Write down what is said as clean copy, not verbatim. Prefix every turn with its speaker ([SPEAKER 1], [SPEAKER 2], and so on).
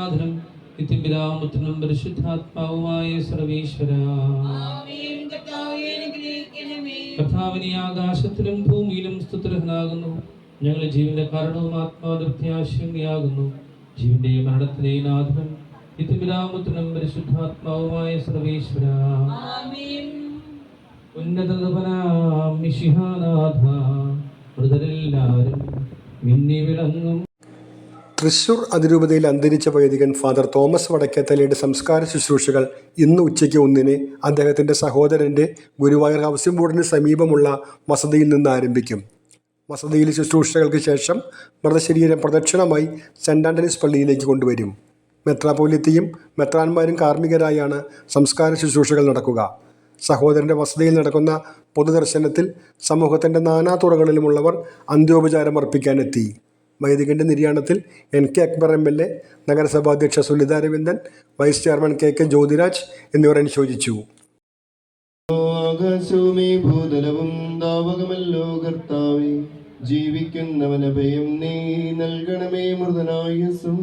[SPEAKER 1] നാഥനും നിത്യപിതാപുത്രനും പരിശുദ്ധാത്മാവുമായ സർവീശ്വര. കർത്താവിനെ ആകാശത്തിലും ഭൂമിയിലും സ്തുത്യർഹനാകുന്നു. ഞങ്ങളുടെ ജീവന്റെ കാരണവും ആത്മാവിന്റെ പ്രത്യാശയാകുന്നു. ജീവന്റെ മരണത്തിലെ നാഥനും നിത്യപിതാപുത്രനും പരിശുദ്ധാത്മാവുമായ സർവീശ്വര. ഉന്നതനാം മിശിഹാനാഥ, മൃതരെല്ലാവരും മിന്നി വിളങ്ങും.
[SPEAKER 2] തൃശൂർ അതിരൂപതയിൽ അന്തരിച്ച വൈദികൻ ഫാദർ തോമസ് വടക്കേത്തലയുടെ സംസ്കാര ശുശ്രൂഷകൾ ഇന്ന് ഉച്ചയ്ക്ക് 1-ന് അദ്ദേഹത്തിൻ്റെ സഹോദരൻ്റെ ഗുരുവായൂർ ഹൗസിംഗ് ബോർഡിന് സമീപമുള്ള വസതിയിൽ നിന്ന് ആരംഭിക്കും. വസതിയിലെ ശുശ്രൂഷകൾക്ക് ശേഷം മൃതശരീരം പ്രദക്ഷിണമായി സെൻറ് ആൻ്റണീസ് പള്ളിയിലേക്ക് കൊണ്ടുവരും. മെത്രാപ്പോലിത്തയും മെത്രാന്മാരും കാർമ്മികരായാണ് സംസ്കാര ശുശ്രൂഷകൾ നടക്കുക. സഹോദരൻ്റെ വസതിയിൽ നടക്കുന്ന പൊതുദർശനത്തിൽ സമൂഹത്തിൻ്റെ നാനാതുറകളിലുമുള്ളവർ അന്ത്യോപചാരം അർപ്പിക്കാനെത്തി. വൈദികൻ്റെ നിര്യാണത്തിൽ NK അക്ബർ MLA, നഗരസഭാധ്യക്ഷ Sunitha Raveendran, vice chairman KK Jyothiraj എന്നിവർ അനുശോചിച്ചു.
[SPEAKER 3] ആകാശവുമേ ഭൂതലവും താവകമല്ലോ കർത്താവേ, ജീവിക്കുന്നവനഭയം നീ നൽകണമേ മൃതനായുസ്സും.